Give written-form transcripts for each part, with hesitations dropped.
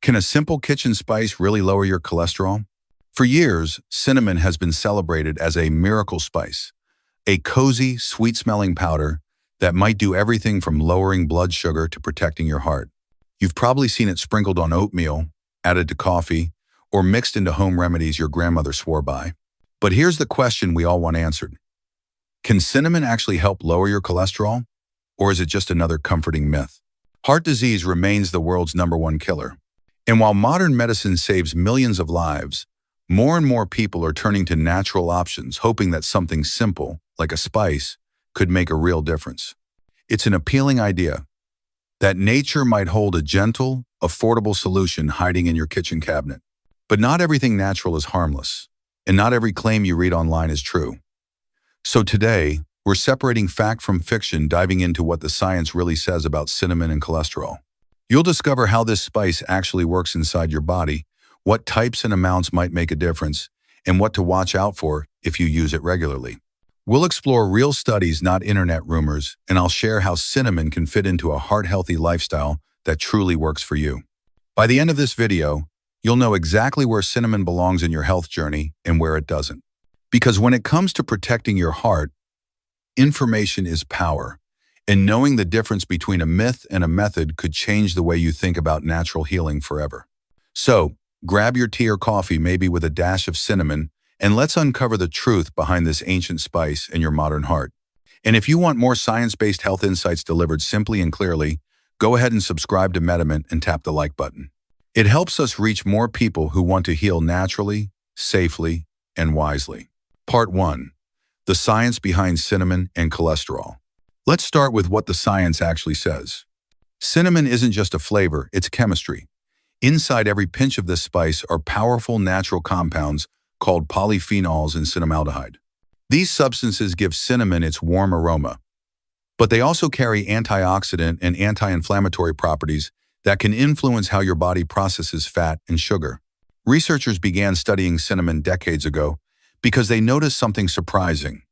Can a simple kitchen spice really lower your cholesterol? For years, cinnamon has been celebrated as a miracle spice, a cozy, sweet-smelling powder that might do everything from lowering blood sugar to protecting your heart. You've probably seen it sprinkled on oatmeal, added to coffee, or mixed into home remedies your grandmother swore by. But here's the question we all want answered. Can cinnamon actually help lower your cholesterol? Or is it just another comforting myth? Heart disease remains the world's #1 killer. And while modern medicine saves millions of lives, more and more people are turning to natural options, hoping that something simple, like a spice, could make a real difference. It's an appealing idea that nature might hold a gentle, affordable solution hiding in your kitchen cabinet. But not everything natural is harmless, and not every claim you read online is true. So today, we're separating fact from fiction, diving into what the science really says about cinnamon and cholesterol. You'll discover how this spice actually works inside your body, what types and amounts might make a difference, and what to watch out for if you use it regularly. We'll explore real studies, not internet rumors, and I'll share how cinnamon can fit into a heart-healthy lifestyle that truly works for you. By the end of this video, you'll know exactly where cinnamon belongs in your health journey and where it doesn't. Because when it comes to protecting your heart, information is power, and knowing the difference between a myth and a method could change the way you think about natural healing forever. So, grab your tea or coffee, maybe with a dash of cinnamon, and let's uncover the truth behind this ancient spice in your modern heart. And if you want more science-based health insights delivered simply and clearly, go ahead and subscribe to MediMint and tap the like button. It helps us reach more people who want to heal naturally, safely, and wisely. Part 1. The science behind cinnamon and cholesterol. Let's start with what the science actually says. Cinnamon isn't just a flavor, it's chemistry. Inside every pinch of this spice are powerful natural compounds called polyphenols and cinnamaldehyde. These substances give cinnamon its warm aroma, but they also carry antioxidant and anti-inflammatory properties that can influence how your body processes fat and sugar. Researchers began studying cinnamon decades ago because they noticed something surprising.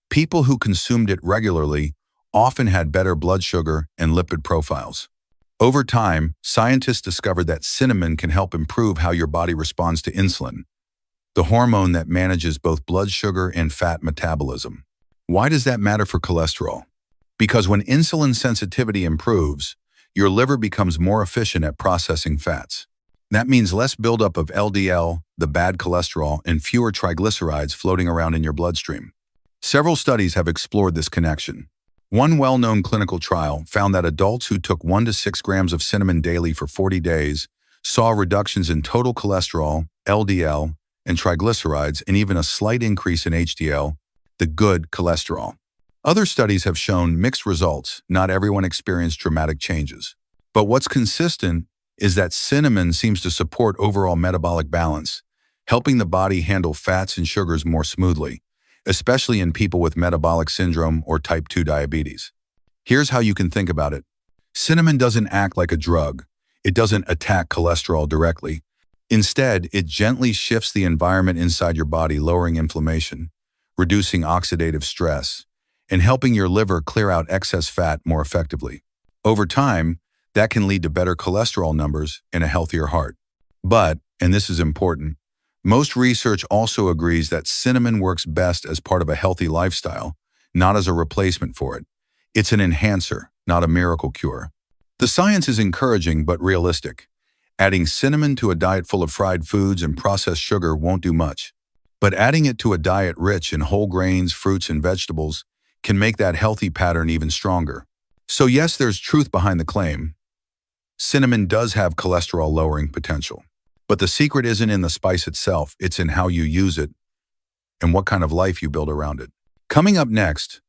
People who consumed it regularly often had better blood sugar and lipid profiles. Over time, scientists discovered that cinnamon can help improve how your body responds to insulin, the hormone that manages both blood sugar and fat metabolism. Why does that matter for cholesterol? Because when insulin sensitivity improves, your liver becomes more efficient at processing fats. That means less buildup of LDL, the bad cholesterol, and fewer triglycerides floating around in your bloodstream. Several studies have explored this connection. One well-known clinical trial found that adults who took 1 to 6 grams of cinnamon daily for 40 days saw reductions in total cholesterol, LDL, and triglycerides, and even a slight increase in HDL, the good cholesterol. Other studies have shown mixed results. Not everyone experienced dramatic changes. But what's consistent is that cinnamon seems to support overall metabolic balance, helping the body handle fats and sugars more smoothly, especially in people with metabolic syndrome or type 2 diabetes. Here's how you can think about it. Cinnamon doesn't act like a drug. It doesn't attack cholesterol directly. Instead, it gently shifts the environment inside your body, lowering inflammation, reducing oxidative stress, and helping your liver clear out excess fat more effectively. Over time, that can lead to better cholesterol numbers and a healthier heart. But, and this is important, most research also agrees that cinnamon works best as part of a healthy lifestyle, not as a replacement for it. It's an enhancer, not a miracle cure. The science is encouraging but realistic. Adding cinnamon to a diet full of fried foods and processed sugar won't do much. But adding it to a diet rich in whole grains, fruits, and vegetables can make that healthy pattern even stronger. So yes, there's truth behind the claim. Cinnamon does have cholesterol-lowering potential. But the secret isn't in the spice itself, it's in how you use it and what kind of life you build around it. Coming up next,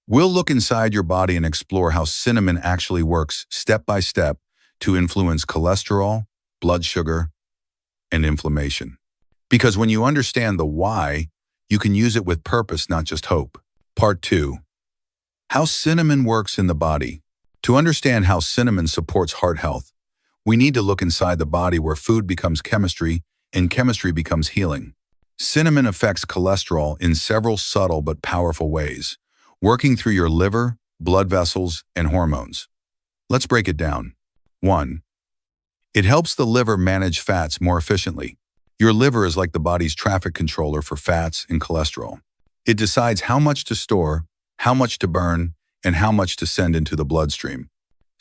we'll look inside your body and explore how cinnamon actually works step by step to influence cholesterol, blood sugar, and inflammation. Because when you understand the why, you can use it with purpose, not just hope. Part 2. How cinnamon works in the body. To understand how cinnamon supports heart health, we need to look inside the body where food becomes chemistry and chemistry becomes healing. Cinnamon affects cholesterol in several subtle but powerful ways, working through your liver, blood vessels, and hormones. Let's break it down. 1. It helps the liver manage fats more efficiently. Your liver is like the body's traffic controller for fats and cholesterol. It decides how much to store, how much to burn, and how much to send into the bloodstream.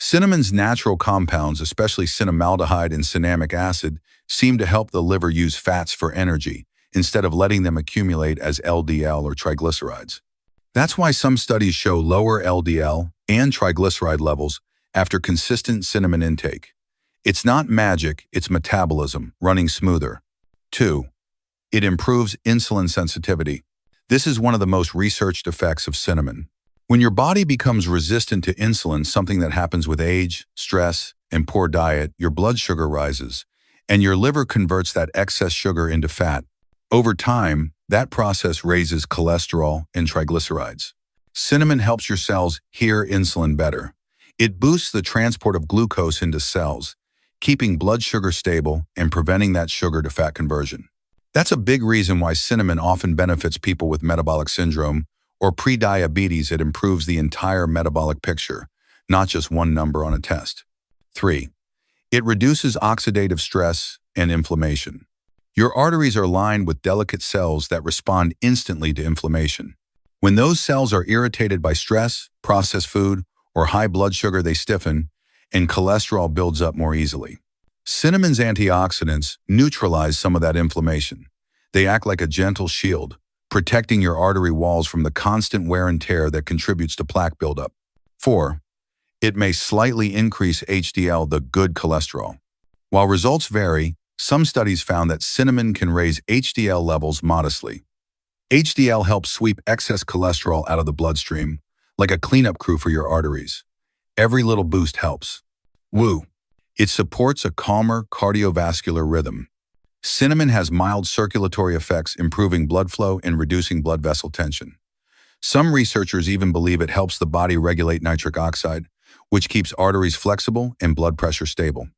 Cinnamon's natural compounds, especially cinnamaldehyde and cinnamic acid, seem to help the liver use fats for energy, instead of letting them accumulate as LDL or triglycerides. That's why some studies show lower LDL and triglyceride levels after consistent cinnamon intake. It's not magic, it's metabolism running smoother. 2. It improves insulin sensitivity. This is one of the most researched effects of cinnamon. When your body becomes resistant to insulin, something that happens with age, stress, and poor diet, your blood sugar rises, and your liver converts that excess sugar into fat. Over time, that process raises cholesterol and triglycerides. Cinnamon helps your cells hear insulin better. It boosts the transport of glucose into cells, keeping blood sugar stable and preventing that sugar to fat conversion. That's a big reason why cinnamon often benefits people with metabolic syndrome or pre-diabetes. It improves the entire metabolic picture, not just one number on a test. 3. It reduces oxidative stress and inflammation. Your arteries are lined with delicate cells that respond instantly to inflammation. When those cells are irritated by stress, processed food, or high blood sugar, they stiffen, and cholesterol builds up more easily. Cinnamon's antioxidants neutralize some of that inflammation. They act like a gentle shield, protecting your artery walls from the constant wear and tear that contributes to plaque buildup. 4. It may slightly increase HDL, the good cholesterol. While results vary, some studies found that cinnamon can raise HDL levels modestly. HDL helps sweep excess cholesterol out of the bloodstream, like a cleanup crew for your arteries. Every little boost helps. Woo! It supports a calmer cardiovascular rhythm. Cinnamon has mild circulatory effects, improving blood flow and reducing blood vessel tension. Some researchers even believe it helps the body regulate nitric oxide, which keeps arteries flexible and blood pressure stable.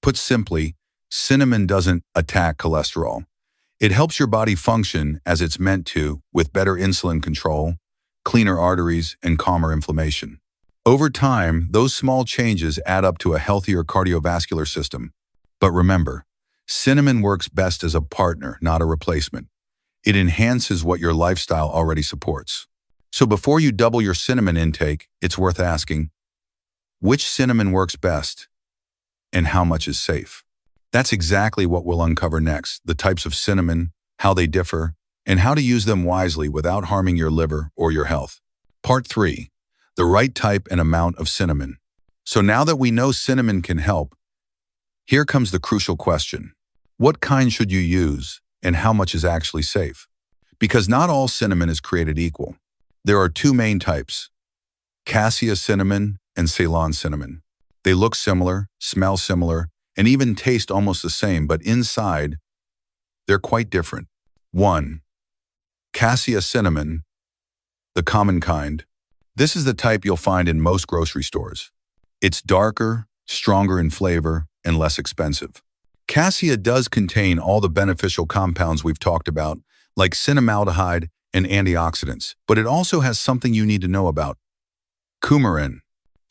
Put simply, cinnamon doesn't attack cholesterol. It helps your body function as it's meant to, with better insulin control, cleaner arteries, and calmer inflammation. Over time, those small changes add up to a healthier cardiovascular system. But remember, cinnamon works best as a partner, not a replacement. It enhances what your lifestyle already supports. So before you double your cinnamon intake, it's worth asking, which cinnamon works best and how much is safe? That's exactly what we'll uncover next: the types of cinnamon, how they differ, and how to use them wisely without harming your liver or your health. Part 3. The right type and amount of cinnamon. So now that we know cinnamon can help, here comes the crucial question. What kind should you use, and how much is actually safe? Because not all cinnamon is created equal. There are 2 main types: cassia cinnamon and Ceylon cinnamon. They look similar, smell similar, and even taste almost the same, but inside, they're quite different. 1. Cassia cinnamon, the common kind. This is the type you'll find in most grocery stores. It's darker, stronger in flavor, and less expensive. Cassia does contain all the beneficial compounds we've talked about, like cinnamaldehyde and antioxidants, but it also has something you need to know about: coumarin.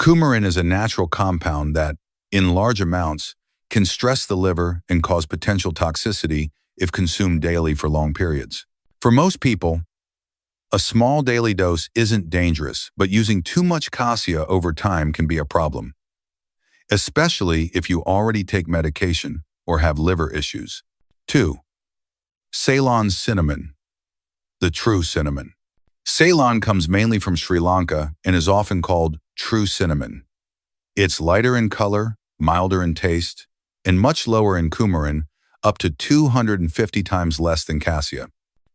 Coumarin is a natural compound that, in large amounts, can stress the liver and cause potential toxicity if consumed daily for long periods. For most people, a small daily dose isn't dangerous, but using too much cassia over time can be a problem, especially if you already take medication or have liver issues. 2. Ceylon cinnamon, the true cinnamon. Ceylon comes mainly from Sri Lanka and is often called true cinnamon. It's lighter in color, milder in taste, and much lower in coumarin, up to 250 times less than cassia.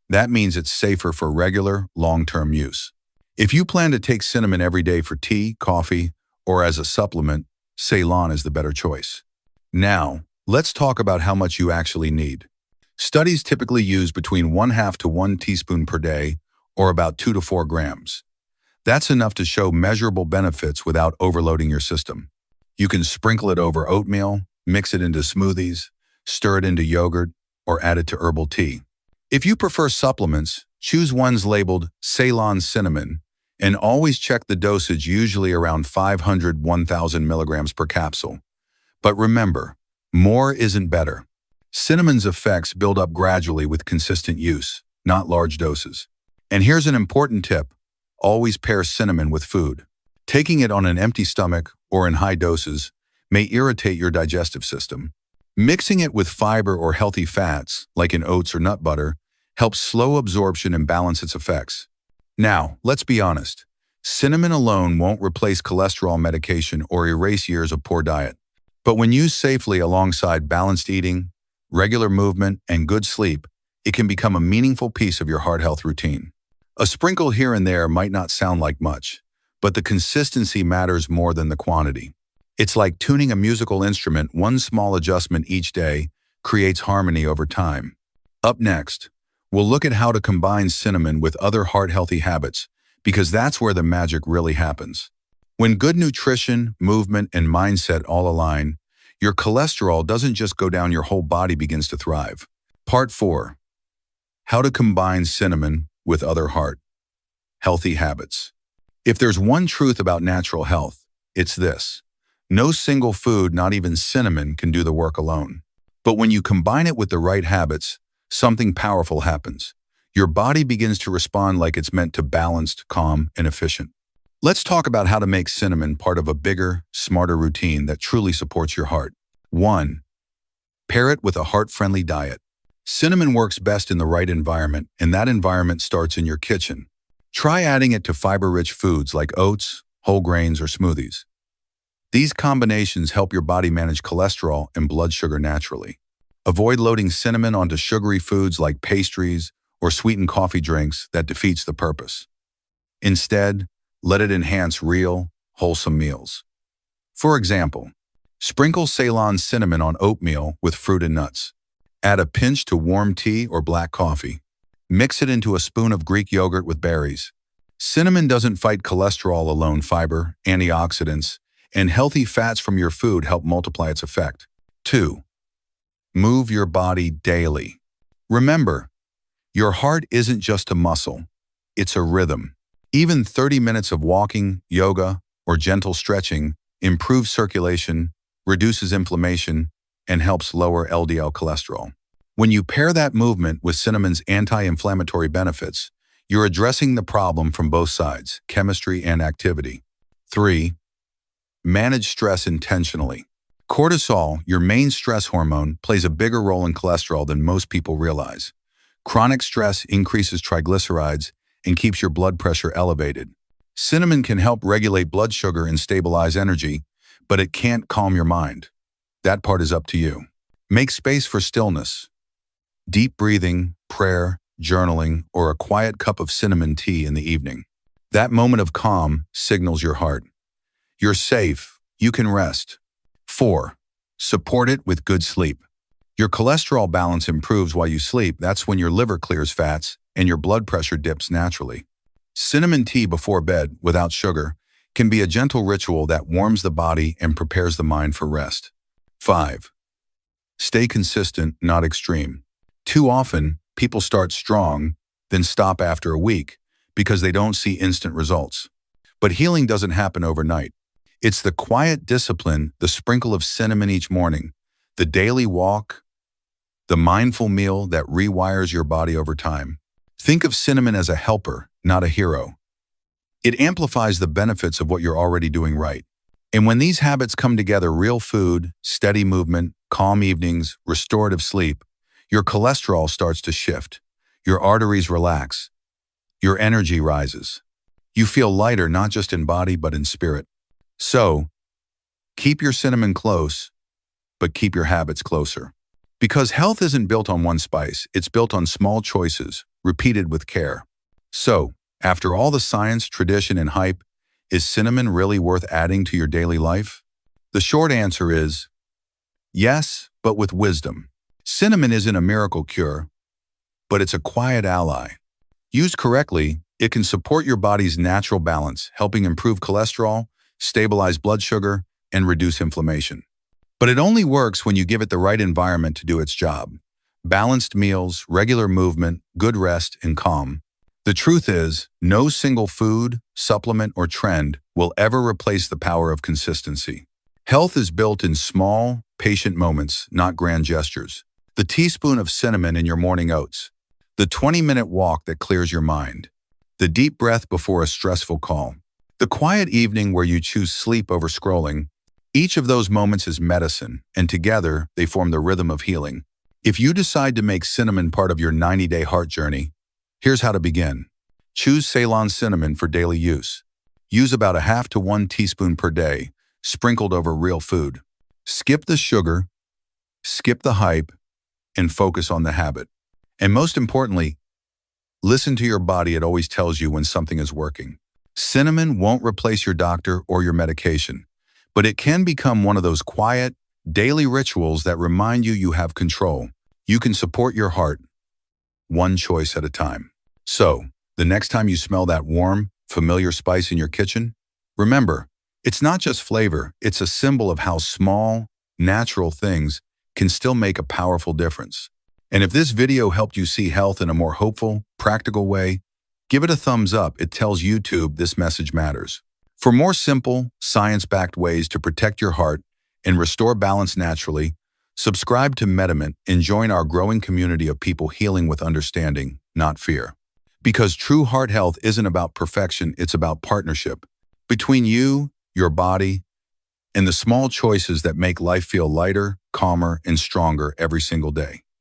That means it's safer for regular, long-term use. If you plan to take cinnamon every day for tea, coffee, or as a supplement, Ceylon is the better choice. Now, let's talk about how much you actually need. Studies typically use between 1/2 to 1 teaspoon per day, or about 2 to 4 grams. That's enough to show measurable benefits without overloading your system. You can sprinkle it over oatmeal, mix it into smoothies, stir it into yogurt, or add it to herbal tea. If you prefer supplements, choose ones labeled Ceylon cinnamon, and always check the dosage, usually around 500–1,000 milligrams per capsule. But remember, More isn't better. Cinnamon's effects build up gradually with consistent use, not large doses. And here's an important tip. Always pair cinnamon with food. Taking it on an empty stomach or in high doses may irritate your digestive system. Mixing it with fiber or healthy fats, like in oats or nut butter, helps slow absorption and balance its effects. Now, let's be honest. Cinnamon alone won't replace cholesterol medication or erase years of poor diet. But when used safely alongside balanced eating, regular movement, and good sleep, it can become a meaningful piece of your heart health routine. A sprinkle here and there might not sound like much, but the consistency matters more than the quantity. It's like tuning a musical instrument. One small adjustment each day creates harmony over time. Up next, we'll look at how to combine cinnamon with other heart-healthy habits, because that's where the magic really happens. When good nutrition, movement, and mindset all align, your cholesterol doesn't just go down, your whole body begins to thrive. Part 4. How to combine cinnamon with other heart-healthy habits. If there's one truth about natural health, it's this. No single food, not even cinnamon, can do the work alone. But when you combine it with the right habits, something powerful happens. Your body begins to respond like it's meant to, balanced, calm, and efficient. Let's talk about how to make cinnamon part of a bigger, smarter routine that truly supports your heart. 1. Pair it with a heart-friendly diet. Cinnamon works best in the right environment, and that environment starts in your kitchen. Try adding it to fiber-rich foods like oats, whole grains, or smoothies. These combinations help your body manage cholesterol and blood sugar naturally. Avoid loading cinnamon onto sugary foods like pastries or sweetened coffee drinks. That defeats the purpose. Instead, let it enhance real, wholesome meals. For example, sprinkle Ceylon cinnamon on oatmeal with fruit and nuts. Add a pinch to warm tea or black coffee. Mix it into a spoon of Greek yogurt with berries. Cinnamon doesn't fight cholesterol alone. Fiber, antioxidants, and healthy fats from your food help multiply its effect. 2. Move your body daily. Remember, your heart isn't just a muscle, it's a rhythm. Even 30 minutes of walking, yoga, or gentle stretching improves circulation, reduces inflammation, and helps lower LDL cholesterol. When you pair that movement with cinnamon's anti-inflammatory benefits, you're addressing the problem from both sides, chemistry and activity. 3. Manage stress intentionally. Cortisol, your main stress hormone, plays a bigger role in cholesterol than most people realize. Chronic stress increases triglycerides and keeps your blood pressure elevated. Cinnamon can help regulate blood sugar and stabilize energy, but it can't calm your mind. That part is up to you. Make space for stillness. Deep breathing, prayer, journaling, or a quiet cup of cinnamon tea in the evening. That moment of calm signals your heart. You're safe. You can rest. 4. Support it with good sleep. Your cholesterol balance improves while you sleep. That's when your liver clears fats and your blood pressure dips naturally. Cinnamon tea before bed, without sugar, can be a gentle ritual that warms the body and prepares the mind for rest. 5. Stay consistent, not extreme. Too often, people start strong, then stop after a week because they don't see instant results. But healing doesn't happen overnight. It's the quiet discipline, the sprinkle of cinnamon each morning, the daily walk, the mindful meal that rewires your body over time. Think of cinnamon as a helper, not a hero. It amplifies the benefits of what you're already doing right. And when these habits come together, real food, steady movement, calm evenings, restorative sleep, your cholesterol starts to shift. Your arteries relax. Your energy rises. You feel lighter, not just in body, but in spirit. So, keep your cinnamon close, but keep your habits closer. Because health isn't built on one spice, it's built on small choices, repeated with care. So, after all the science, tradition, and hype, is cinnamon really worth adding to your daily life? The short answer is yes, but with wisdom. Cinnamon isn't a miracle cure, but it's a quiet ally. Used correctly, it can support your body's natural balance, helping improve cholesterol, stabilize blood sugar, and reduce inflammation. But it only works when you give it the right environment to do its job. Balanced meals, regular movement, good rest, and calm. The truth is, no single food, supplement, or trend will ever replace the power of consistency. Health is built in small, patient moments, not grand gestures. The teaspoon of cinnamon in your morning oats. The 20-minute walk that clears your mind. The deep breath before a stressful call. The quiet evening where you choose sleep over scrolling. Each of those moments is medicine, and together they form the rhythm of healing. If you decide to make cinnamon part of your 90-day heart journey, here's how to begin. Choose Ceylon cinnamon for daily use. Use about 1/2 to 1 teaspoon per day, sprinkled over real food. Skip the sugar, skip the hype, and focus on the habit. And most importantly, listen to your body. It always tells you when something is working. Cinnamon won't replace your doctor or your medication, but it can become one of those quiet, daily rituals that remind you you have control. You can support your heart, one choice at a time. So, the next time you smell that warm, familiar spice in your kitchen, remember, it's not just flavor, it's a symbol of how small, natural things can still make a powerful difference. And if this video helped you see health in a more hopeful, practical way, give it a thumbs up. It tells YouTube this message matters. For more simple, science-backed ways to protect your heart and restore balance naturally, subscribe to MediMint and join our growing community of people healing with understanding, not fear. Because true heart health isn't about perfection, it's about partnership between you, your body, and the small choices that make life feel lighter, calmer, and stronger every single day.